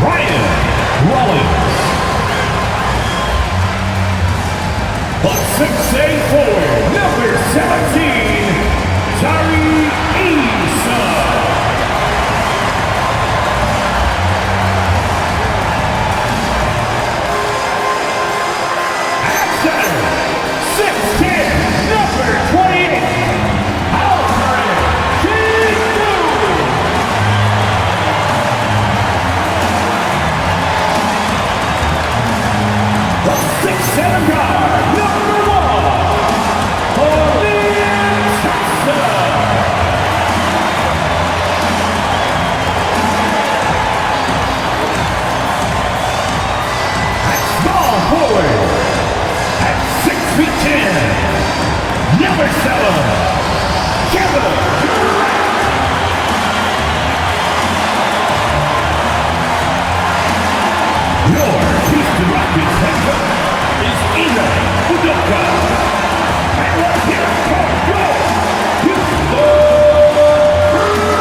Ryan Rollins. The 6'8" forward, number 17, Tari Issa. At center, 6'10", number 28, Alfred Kingu. The 6'7" guard, number 1, forward at 6'10", number 7, Kevin Durant. Your Houston Rockets head coach is Ina Udoka. And let's hear it for your Houston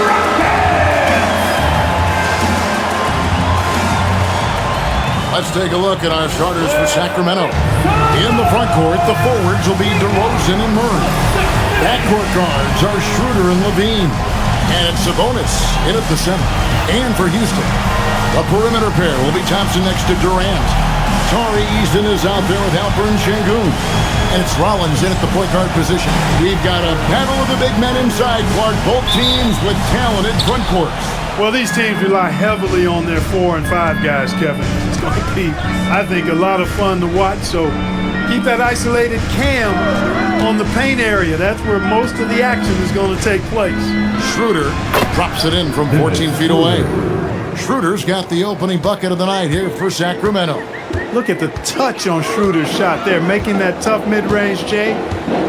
Rockets. Let's take a look at our starters for Sacramento. In the front court, the forwards will be DeRozan and Murray. Backcourt guards are Schroeder and Levine. And it's Sabonis in at the center. And for Houston, the perimeter pair will be Thompson next to Durant. Tari Easton is out there with Alperen Sengun. And it's Rollins in at the point guard position. We've got a battle of the big men inside, Clark. Both teams with talented front courts. Well, these teams rely heavily on their 4 and 5 guys, Kevin. It's going to be, I think, a lot of fun to watch. So keep that isolated cam on the paint area. That's where most of the action is going to take place. Schroeder drops it in from 14 feet away. Schroeder's got the opening bucket of the night here for Sacramento. Look at the touch on Schroeder's shot there, making that tough mid-range, Jay.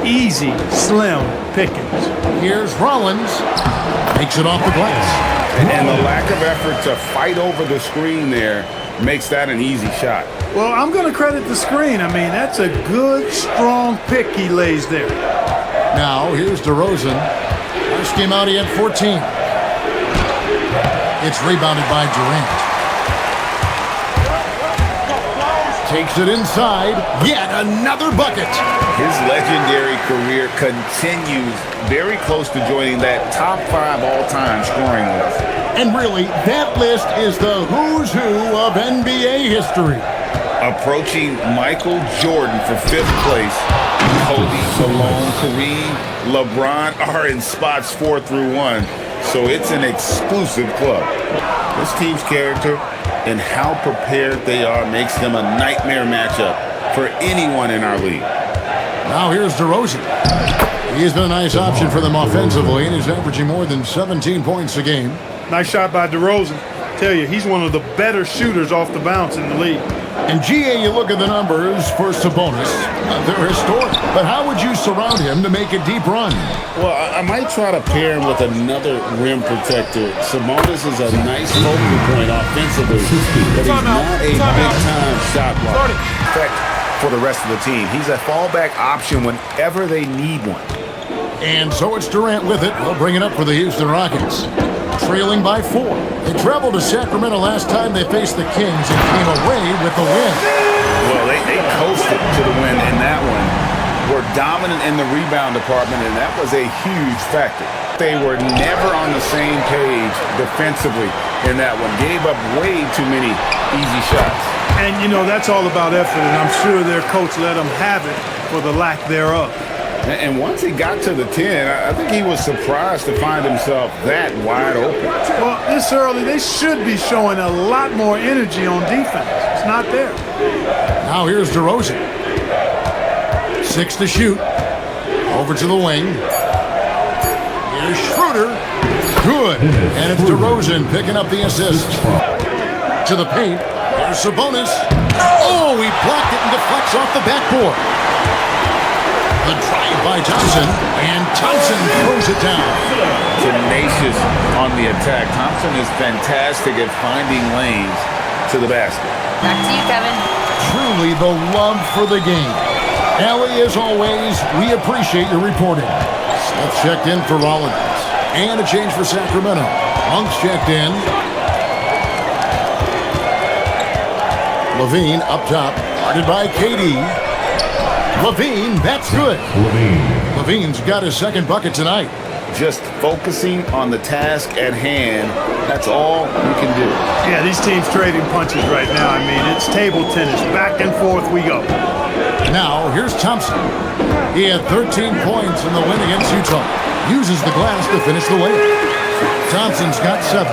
Easy, slim pickings. Here's Rollins. Takes it off the glass. And the lack of effort to fight over the screen there makes that an easy shot. Well, I'm going to credit the screen. I mean, that's a good, strong pick he lays there. Now, here's DeRozan. First game out, he had 14. It's rebounded by Durant. Takes it inside. Yet another bucket. His legendary career continues very close to joining that top 5 all-time scoring list. And really, that list is the who's who of NBA history. Approaching Michael Jordan for 5th place. Kobe, Malone, Kareem, LeBron are in spots 4 through 1. So it's an exclusive club. This team's character and how prepared they are makes them a nightmare matchup for anyone in our league. Now here's DeRozan. He's been a nice option for them offensively, and he's averaging more than 17 points a game. Nice shot by DeRozan. Tell you, he's one of the better shooters off the bounce in the league. And GA, you look at the numbers for Sabonis. They're historic. But how would you surround him to make a deep run? Well, I might try to pair him with another rim protector. Sabonis is a nice focal point offensively, but he's not a big-time shot blocker. In fact, for the rest of the team, he's a fallback option whenever they need one. And so it's Durant with it. He'll bring it up for the Houston Rockets. Trailing by 4. They traveled to Sacramento last time they faced the Kings and came away with the win. Well, they coasted to the win in that one. Were dominant in the rebound department, and that was a huge factor. They were never on the same page defensively in that one. Gave up way too many easy shots. And, you know, that's all about effort, and I'm sure their coach let them have it for the lack thereof. And once he got to the 10, I think he was surprised to find himself that wide open. Well, this early, they should be showing a lot more energy on defense. It's not there. Now here's DeRozan. 6 to shoot. Over to the wing. Here's Schroeder. Good. And it's DeRozan picking up the assist. To the paint. Here's Sabonis. Oh, he blocked it and deflects off the backboard. The drive by Thompson, and Thompson throws it down. Tenacious on the attack. Thompson is fantastic at finding lanes to the basket. Back to you, Kevin. Truly the love for the game. Allie, as always, we appreciate your reporting. Smith checked in for Rollins. And a change for Sacramento. Monk's checked in. Levine up top, guarded by KD. Levine, that's good. Levine's got his second bucket tonight. Just focusing on the task at hand, that's all you can do. Yeah, these teams trading punches right now. I mean, it's table tennis. Back and forth we go. Now, here's Thompson. He had 13 points in the win against Utah. Uses the glass to finish the layup. Thompson's got 7.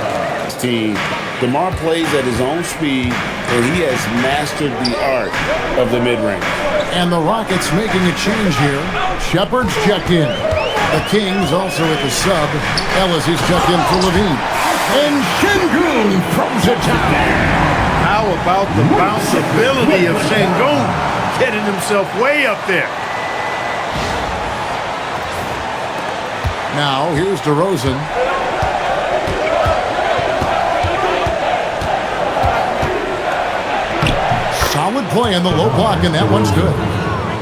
This team, DeMar plays at his own speed, and he has mastered the art of the mid-range. And the Rockets making a change here. Shepard's checked in. The Kings also at the sub. Ellis is checked in for Levine. And Şengün throws it down. How about the bounceability of Şengün getting himself way up there? Now, here's DeRozan. Solid play on the low block, and that one's good.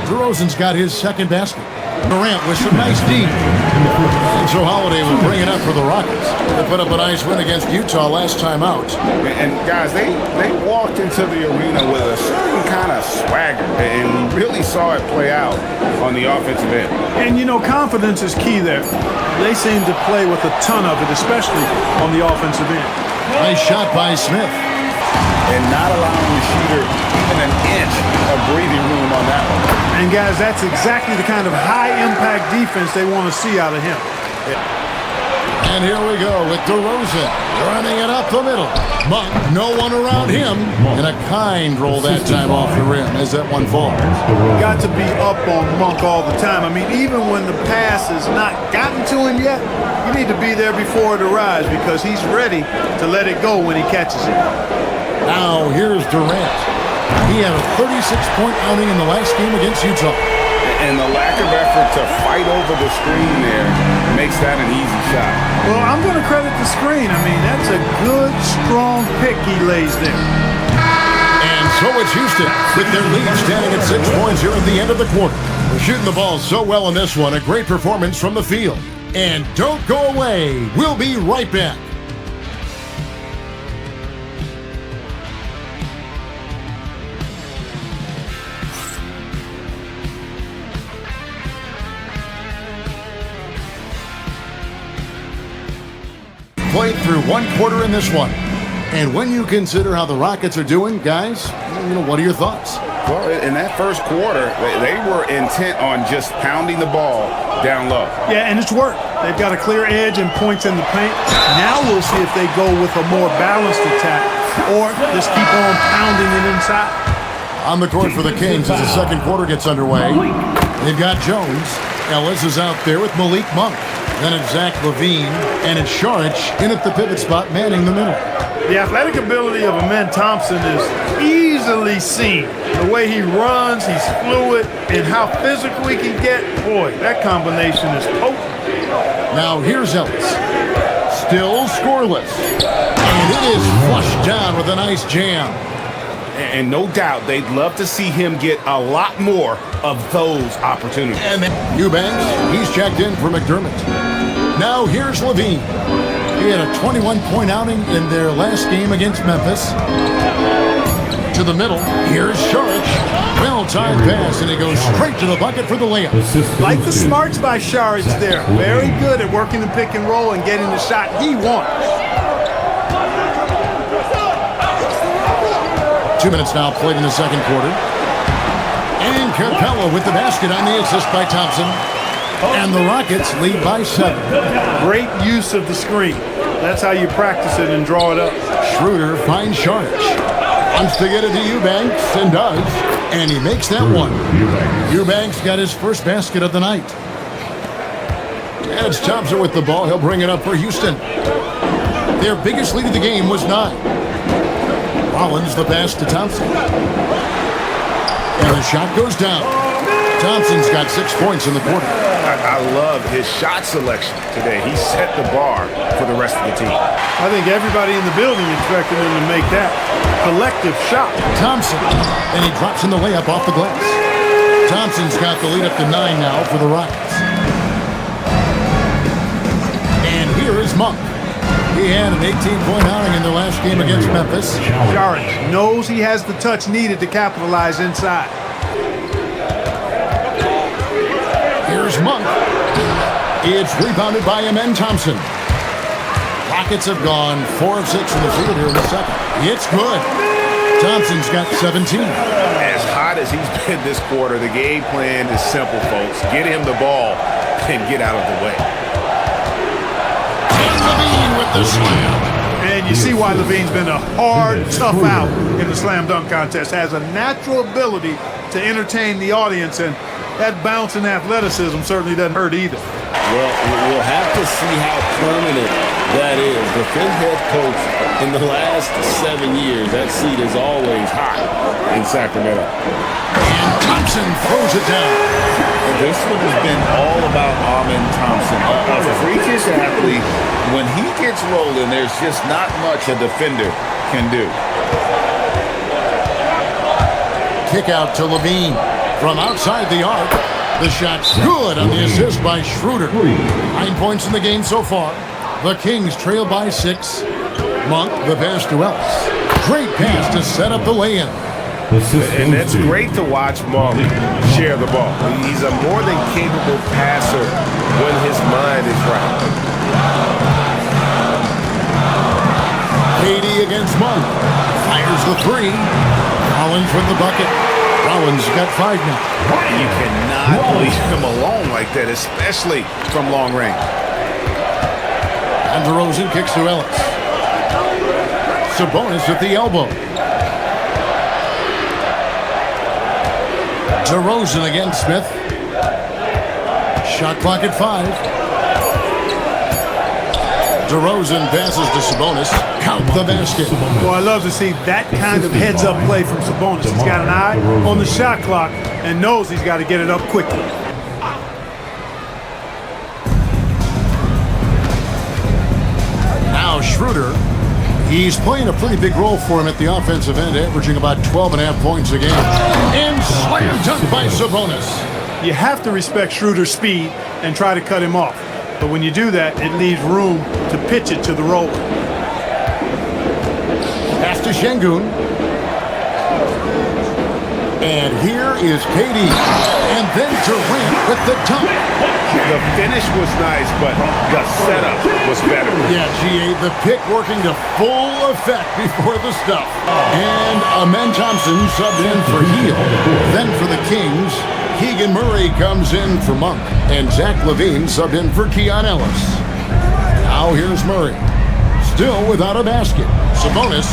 DeRozan's got his second basket. Durant with some nice D. And so Holiday will bring it up for the Rockets. They put up a nice win against Utah last time out. And guys, they walked into the arena with a certain kind of swagger, and we really saw it play out on the offensive end. And, you know, confidence is key there. They seem to play with a ton of it, especially on the offensive end. Nice shot by Smith. And not allowing the shooter even an inch of breathing room on that one. And, guys, that's exactly the kind of high-impact defense they want to see out of him. And here we go with DeRozan running it up the middle. Monk, no one around him. And a kind roll that time off the rim as that one falls. Got to be up on Monk all the time. I mean, even when the pass has not gotten to him yet, you need to be there before it arrives because he's ready to let it go when he catches it. Now here's Durant. He had a 36-point outing in the last game against Utah. And the lack of effort to fight over the screen there makes that an easy shot. Well, I'm going to credit the screen. I mean, that's a good, strong pick he lays there. And so it's Houston with their lead standing at 6 points here at the end of the quarter. We're shooting the ball so well in this one. A great performance from the field. And don't go away. We'll be right back. Played through one quarter in this one. And when you consider how the Rockets are doing, guys, what are your thoughts? Well, in that first quarter, they were intent on just pounding the ball down low. Yeah, and it's worked. They've got a clear edge and points in the paint. Now we'll see if they go with a more balanced attack or just keep on pounding it inside. On the court for the Kings as the second quarter gets underway. They've got Jones. Ellis is out there with Malik Monk. Then it's Zach LaVine, and it's Saric in at the pivot spot, manning the middle. The athletic ability of Amen Thompson is easily seen. The way he runs, he's fluid, and how physical he can get. Boy, that combination is potent. Now here's Ellis. Still scoreless. And it is flushed down with a nice jam. And no doubt they'd love to see him get a lot more of those opportunities. And then Eubanks, he's checked in for McDermott. Now here's Levine. He had a 21-point outing in their last game against Memphis. To the middle, here's Saric. Well-timed pass, and he goes straight to the bucket for the layup. Like the smarts by Saric there. Very good at working the pick and roll and getting the shot he wants. 2 minutes now played in the second quarter. And Capella with the basket on the assist by Thompson. And the Rockets lead by 7. Great use of the screen. That's how you practice it and draw it up. Schroeder finds Saric. Wants to get it to Eubanks, and does. And he makes that one. Eubanks got his first basket of the night. And it's Thompson with the ball. He'll bring it up for Houston. Their biggest lead of the game was 9. Rollins the pass to Thompson. And the shot goes down. Thompson's got 6 points in the quarter. I love his shot selection today. He set the bar for the rest of the team. I think everybody in the building expected him to make that collective shot. Thompson, and he drops in the layup off the glass. Thompson's got the lead up to 9 now for the Rockets. And here is Monk. He had an 18-point outing in the last game against Memphis. Saric knows he has the touch needed to capitalize inside. Here's Monk. It's rebounded by Amen Thompson. Rockets have gone 4 of 6 in the field here in the second. It's good. Thompson's got 17. As hot as he's been this quarter, the game plan is simple, folks. Get him the ball and get out of the way. And Levine with the slam. And you see why Levine's been a hard, tough out in the slam dunk contest. Has a natural ability to entertain the audience, and that bounce and athleticism certainly doesn't hurt either. Well, we'll have to see how permanent that is. The fifth head coach in the last 7 years, that seat is always hot in Sacramento. And Thompson throws it down. This one has been all about Amen Thompson. A freakish athlete. When he gets rolling, there's just not much a defender can do. Kick out to Levine from outside the arc. The shot's good on the assist by Schroeder. 9 points in the game so far. The Kings trail by 6. Monk, the pass to Ellis. Great pass to set up the lay-in. And it's great to watch Monk share the ball. He's a more than capable passer when his mind is right. KD against Monk. Fires the 3. Collins with the bucket. Rollins got 5 now. You cannot leave him alone like that, especially from long range. And DeRozan kicks to Ellis. Sabonis at the elbow. DeRozan against Smith. Shot clock at 5. DeRozan passes to Sabonis. Count the basket. Well, I love to see that kind of heads-up play from Sabonis. He's got an eye on the shot clock and knows he's got to get it up quickly. Now Schroeder. He's playing a pretty big role for him at the offensive end, averaging about 12.5 points a game. And slam dunk by Sabonis. You have to respect Schroeder's speed and try to cut him off. But when you do that, it leaves room to pitch it to the roller. Pass to Şengün. And here is KD. And then Durant with the dunk. The finish was nice, but the setup was better. Yeah, GA, the pick working to full effect before the stuff. And Amen Thompson subbed in for Heel. Then for the Kings, Keegan Murray comes in for Monk. And Zach LaVine subbed in for Keon Ellis. Now here's Murray. Still without a basket. Sabonis,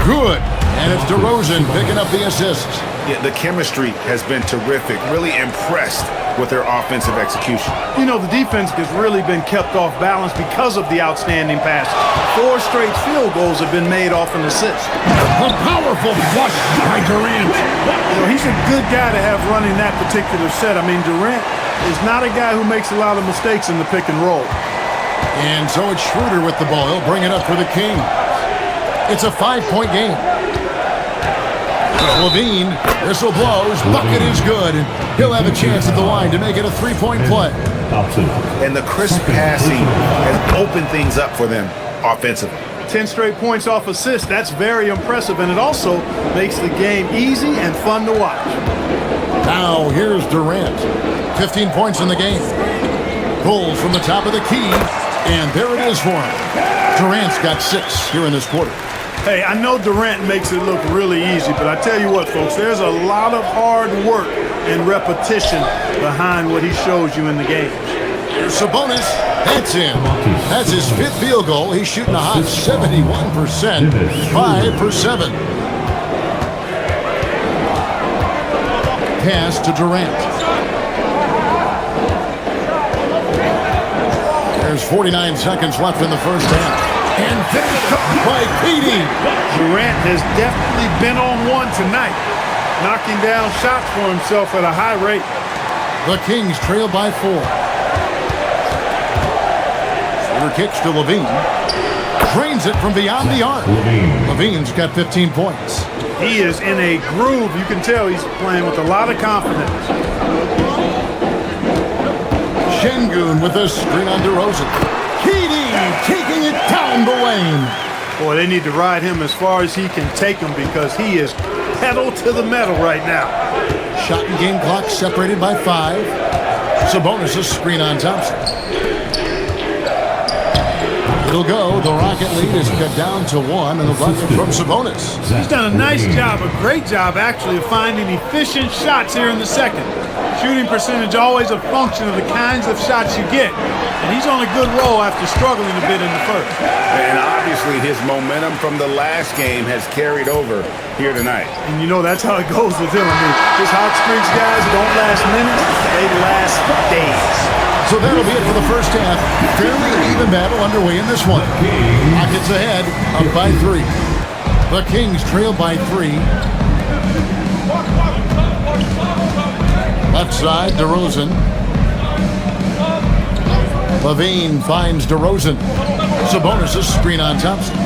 good. And it's DeRozan picking up the assist. Yeah, the chemistry has been terrific. Really impressed with their offensive execution. You know, the defense has really been kept off balance because of the outstanding pass. 4 straight field goals have been made off an assist. A powerful flush by Durant. You know, he's a good guy to have running that particular set. I mean, Durant is not a guy who makes a lot of mistakes in the pick and roll. And so it's Schroeder with the ball. He'll bring it up for the Kings. It's a 5-point game. Levine, whistle blows, bucket is good, and he'll have a chance at the line to make it a 3-point play. And the crisp passing has opened things up for them offensively. 10 straight points off assist, that's very impressive, and it also makes the game easy and fun to watch. Now here's Durant. 15 points in the game. Pulls from the top of the key, and there it is for him. Durant's got 6 here in this quarter. Hey, I know Durant makes it look really easy, but I tell you what, folks, there's a lot of hard work and repetition behind what he shows you in the games. Here's Sabonis. That's in. That's his 5th field goal. He's shooting a hot 71%. 5 for 7. Pass to Durant. There's 49 seconds left in the first half. And finished up by KD. Durant has definitely been on one tonight, knocking down shots for himself at a high rate. The Kings trail by 4. Schroeder kicks to Levine. Drains it from beyond the arc. Levine's got 15 points. He is in a groove. You can tell he's playing with a lot of confidence. Şengün with a screen on DeRozan. KD taking it down the lane. Boy, they need to ride him as far as he can take him because he is pedal to the metal right now. Shot and game clock separated by 5. Sabonis' screen on Thompson. It'll go. The Rocket lead is cut down to 1, and the bucket from Sabonis. He's done a nice job, a great job actually, of finding efficient shots here in the second. Shooting percentage always a function of the kinds of shots you get. And he's on a good roll after struggling a bit in the first. And obviously his momentum from the last game has carried over here tonight. And you know that's how it goes with him. I mean, his hot streaks, guys, don't last minutes, they last days. So that'll be it for the first half. Fairly even battle underway in this one. Rockets ahead, up by 3. The Kings trail by 3. Left side, DeRozan. Levine finds DeRozan. Sabonis' screen on Thompson.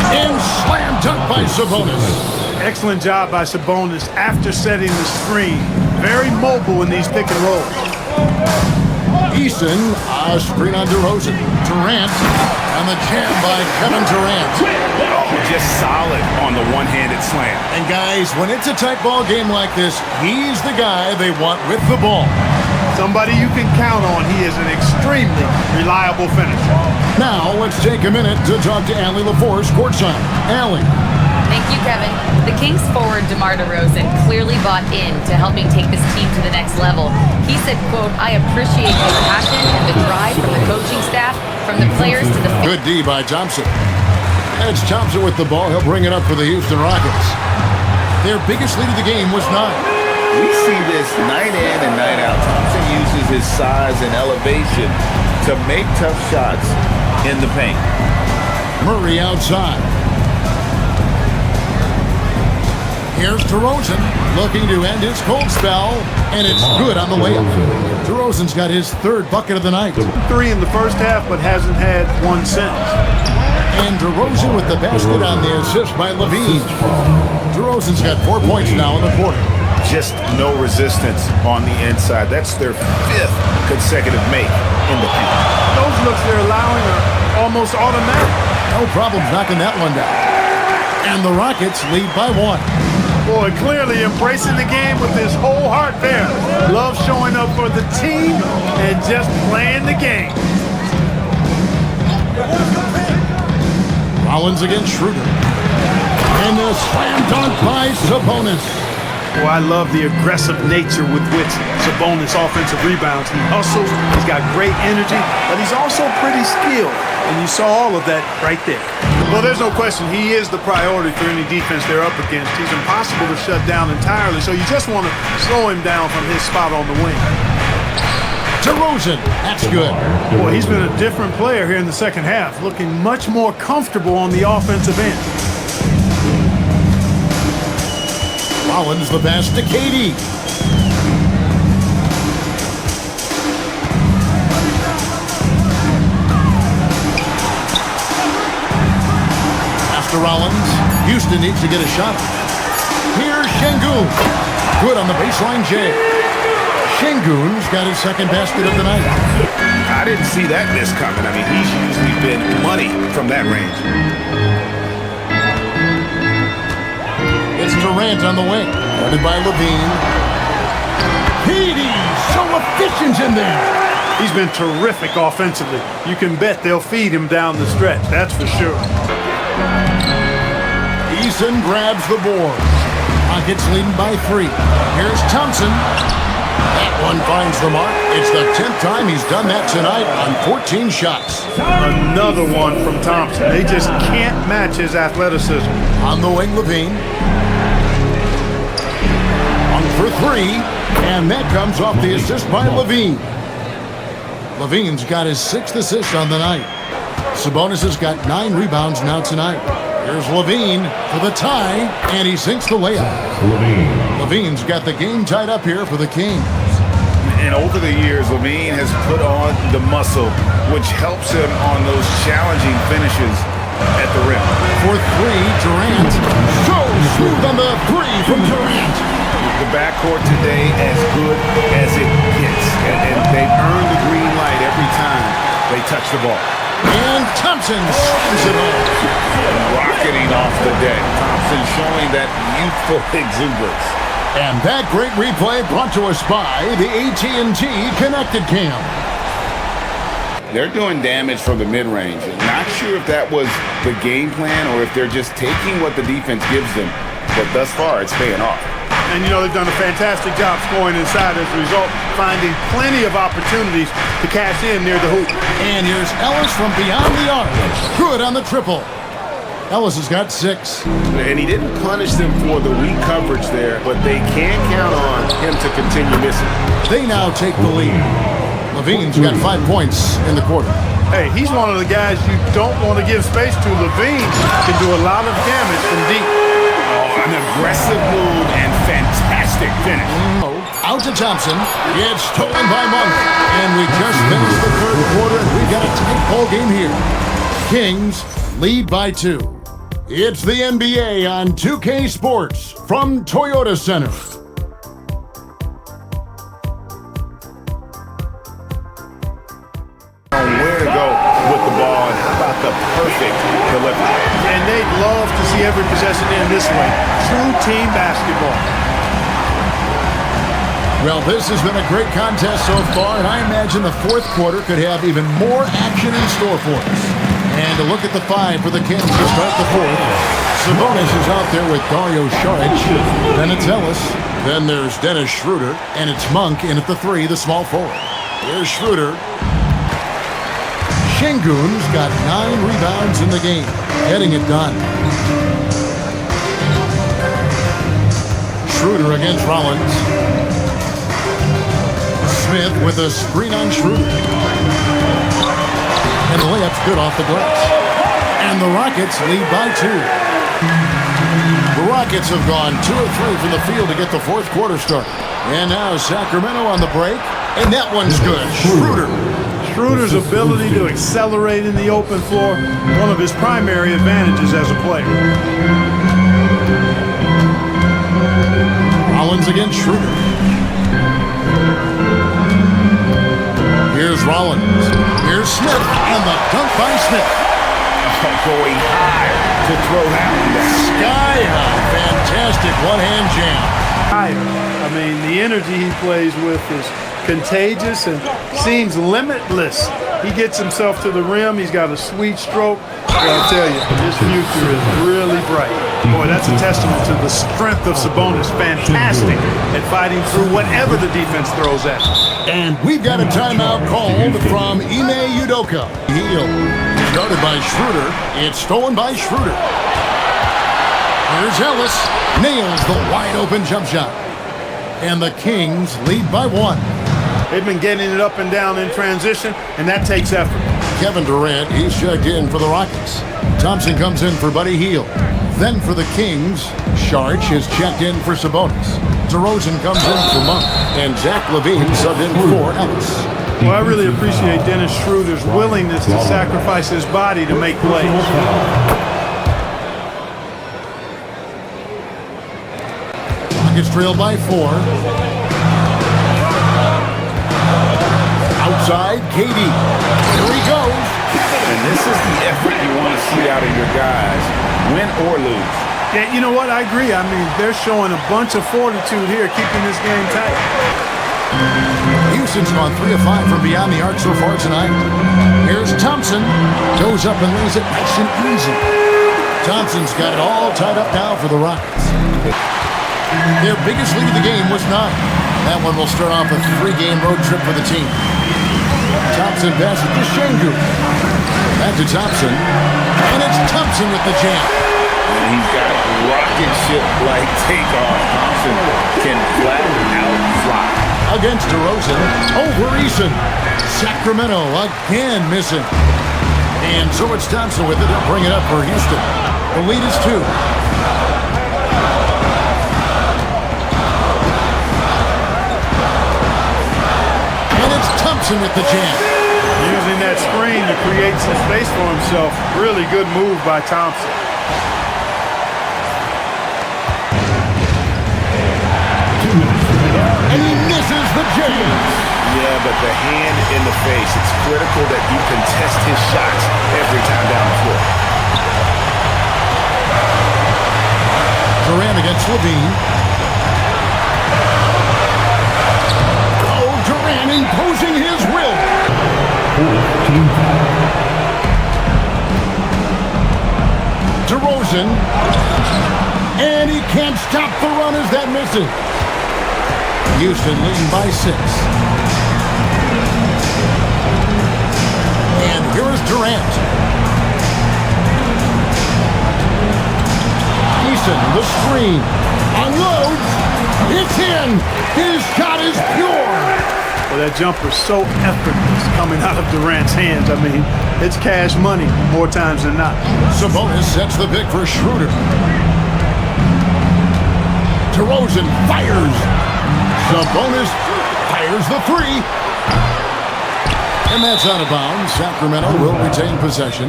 And slam dunk by Sabonis. Excellent job by Sabonis after setting the screen. Very mobile in these pick and rolls. Easton, screen on DeRozan. Durant, and the jam by Kevin Durant. Just solid on the one-handed slam. And guys, when it's a tight ball game like this, he's the guy they want with the ball. Somebody you can count on. He is an extremely reliable finisher. Now, let's take a minute to talk to Allie LaForce courtside. Allie. Thank you, Kevin. The Kings forward DeMar DeRozan clearly bought in to helping take this team to the next level. He said, quote, "I appreciate the passion and the drive from the coaching staff, from the players to the..." Good D by Thompson. It's Thompson with the ball. He'll bring it up for the Houston Rockets. Their biggest lead of the game was 9. We see this night in and night out. Thompson uses his size and elevation to make tough shots in the paint. Murray outside. Here's DeRozan looking to end his cold spell, and it's good on the layup. DeRozan's got his 3rd bucket of the night. 3 in the first half, but hasn't had 1 since. And DeRozan with the basket on the assist by Levine. DeRozan's got 4 points now in the quarter. Just no resistance on the inside. That's their 5th consecutive make in the paint. Those looks they're allowing are almost automatic. No problems knocking that one down. And the Rockets lead by 1. Boy, clearly embracing the game with his whole heart there. Love showing up for the team and just playing the game. Rollins against Schroeder. And the slam dunk by Sabonis. Boy, I love the aggressive nature with which Sabonis offensive rebounds. He hustles, he's got great energy, but he's also pretty skilled. And you saw all of that right there. Well, there's no question he is the priority for any defense they're up against. He's impossible to shut down entirely, so you just want to slow him down from his spot on the wing. DeRozan, that's good. Boy, he's been a different player here in the second half, looking much more comfortable on the offensive end. Rollins the pass to KD. After Rollins, Houston needs to get a shot. Here's Şengün. Good on the baseline J. Şengün's got his 2nd basket of the night. I didn't see that miss coming. I mean, he's usually been money from that range. It's Durant on the wing, guarded by Levine. KD, so efficient in there. He's been terrific offensively. You can bet they'll feed him down the stretch, that's for sure. Eason grabs the board. Rockets leading by 3. Here's Thompson. That one finds the mark. It's the 10th time he's done that tonight on 14 shots. Another one from Thompson. They just can't match his athleticism. On the wing, Levine. On for 3. And that comes off the assist by Levine. Levine's got his 6th assist on the night. Sabonis has got 9 rebounds now tonight. Here's Levine for the tie, and he sinks the layup. Levine's got the game tied up here for the Kings. And over the years, Levine has put on the muscle, which helps him on those challenging finishes at the rim. For 3, Durant. So smooth on the 3 from Durant. The backcourt today as good as it gets. And they've earned the green light every time they touch the ball. And Thompson slams it home. Rocketing off the deck. Thompson showing that youthful exuberance. And that great replay brought to us by the AT&T Connected Cam. They're doing damage from the mid-range. Not sure if that was the game plan or if they're just taking what the defense gives them. But thus far, it's paying off. And, you know, they've done a fantastic job scoring inside as a result, finding plenty of opportunities to cash in near the hoop. And here's Ellis from beyond the arc. Good on the triple. Ellis has got 6. And he didn't punish them for the weak coverage there, but they can count on him to continue missing. They now take the lead. Levine's got 5 points in the quarter. Hey, he's one of the guys you don't want to give space to. Levine can do a lot of damage from deep. Oh, an aggressive move and fantastic finish. Out to Thompson. It's stolen by Monk. And we just finished the third quarter, and we've got a tight ball game here. Kings lead by 2. It's the NBA on 2K Sports from Toyota Center. Where to go with the ball, and how about the perfect delivery? And they'd love to see every possession end this way. True team basketball. Well, this has been a great contest so far, and I imagine the fourth quarter could have even more action in store for us. And to look at the 5 for the Kings to start the fourth. Sabonis is out there with Dario Saric. Then it's Ellis. Then there's Dennis Schroeder. And it's Monk in at the 3, the small forward. Here's Schroeder. Şengün's got 9 rebounds in the game, getting it done. Schroeder against Rollins. Smith with a screen on Schroeder. And the layup's good off the glass. And the Rockets lead by 2. The Rockets have gone 2 of 3 from the field to get the fourth quarter started. And now Sacramento on the break. And that one's good. Schroeder. Schroeder's ability to accelerate in the open floor, one of his primary advantages as a player. Rollins against Schroeder. Here's Rollins. Here's Smith, and the dunk by Smith. Going high to throw that one down. Sky high. Fantastic one-hand jam. I mean, the energy he plays with is contagious and seems limitless. He gets himself to the rim. He's got a sweet stroke. But I tell you, his future is really bright. Boy, that's a testament to the strength of Sabonis. Fantastic at fighting through whatever the defense throws at him. And we've got a timeout called from Ime Udoka. Heel. Started by Schroeder. It's stolen by Schroeder. Here's Ellis. Nails the wide-open jump shot. And the Kings lead by 1. They've been getting it up and down in transition, and that takes effort. Kevin Durant, he's checked in for the Rockets. Thompson comes in for Buddy Hield. Then for the Kings, Saric is checked in for Sabonis. DeRozan comes in for Monk. And Zach LaVine subbed in for Ellis. Well, I really appreciate Dennis Schroeder's willingness to sacrifice his body to make plays. Rockets trail by 4. Outside, KD. Here he goes. And this is the effort you want to see out of your guys, win or lose. Yeah, you know what? I agree. I mean, they're showing a bunch of fortitude here, keeping this game tight. Houston's gone 3 of 5 from beyond the arc so far tonight. Here's Thompson. Goes up and lays it nice and easy. Thompson's got it all tied up now for the Rockets. Their biggest lead of the game was 9. That one will start off a 3-game road trip for the team. Thompson passes to Şengün. Back to Thompson. And it's Thompson with the jam. And he's got rocket ship-like takeoff. Thompson can flat out fly. Against DeRozan. Over Eason. Sacramento again missing. And so it's Thompson with it. They'll bring it up for Houston. The lead is 2. Thompson with the jam. Using that screen to create some space for himself. Really good move by Thompson. And he misses the jam. Yeah, but the hand in the face. It's critical that you contest his shots every time down the floor. Durant against Levine. Oh, Durant imposing his will. Team foul. DeRozan. And he can't stop the run as that misses. Houston leading by 6. And here is Durant. Eason, the screen. Unloads. It's in. His shot is pure. Well, that jumper's so effortless coming out of Durant's hands. I mean, it's cash money more times than not. Sabonis sets the pick for Schroeder. DeRozan fires. Sabonis fires the 3. And that's out of bounds. Sacramento will retain possession.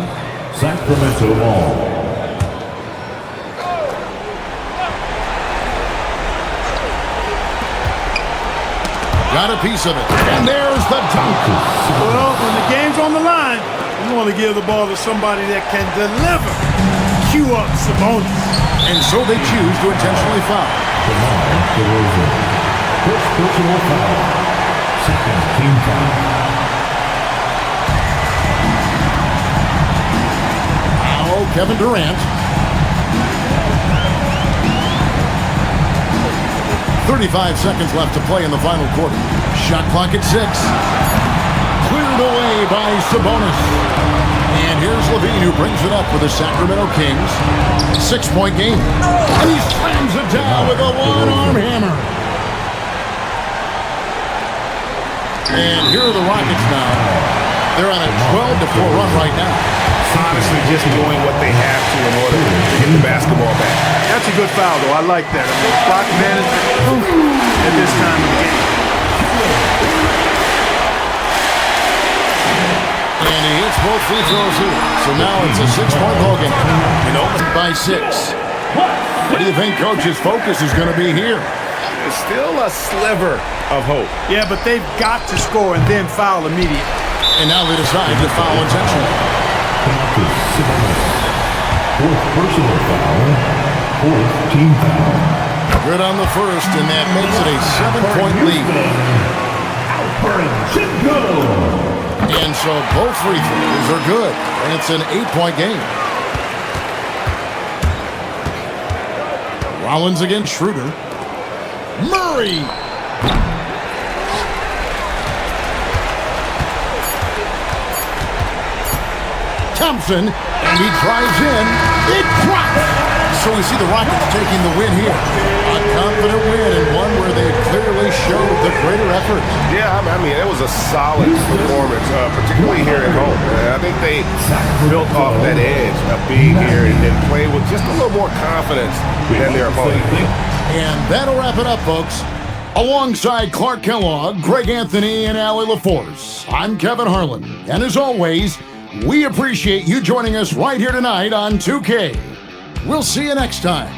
Sacramento ball. Got a piece of it. And there's the dunk. Well, when the game's on the line, you want to give the ball to somebody that can deliver. Cue up Sabonis. And so they choose to intentionally foul. DeRozan. First personal foul. Second team foul. Now Kevin Durant. 35 seconds left to play in the final quarter. Shot clock at 6. Cleared away by Sabonis. And here's Levine who brings it up for the Sacramento Kings. 6-point game. And he slams it down with a one-arm hammer. And here are the Rockets now. They're on a 12-4 run right now. Honestly, just doing what they have to in order to get the basketball back. That's a good foul, though. I like that. I mean, clock management at this time of the game. And he hits both free throws here. So now it's a 6-point ball game. And open by 6. What do you think Coach's focus is going to be here? There's still a sliver of hope. Yeah, but they've got to score and then foul immediately. And now they decide to foul intentionally. Fourth personal foul. Fourth team foul. Good on the first, and that makes it a 7-point lead. And so both free throws are good, and it's an 8-point game. Rollins against Schroeder. Murray! Thompson, and he drives in. It drops! So we see the Rockets taking the win here. A confident win and one where they clearly showed the greater effort. Yeah, I mean, it was a solid performance, particularly here at home. I think they built off that edge of being here and played with just a little more confidence than their opponent. And that'll wrap it up, folks. Alongside Clark Kellogg, Greg Anthony, and Allie LaForce, I'm Kevin Harlan. And as always, we appreciate you joining us right here tonight on 2K. We'll see you next time.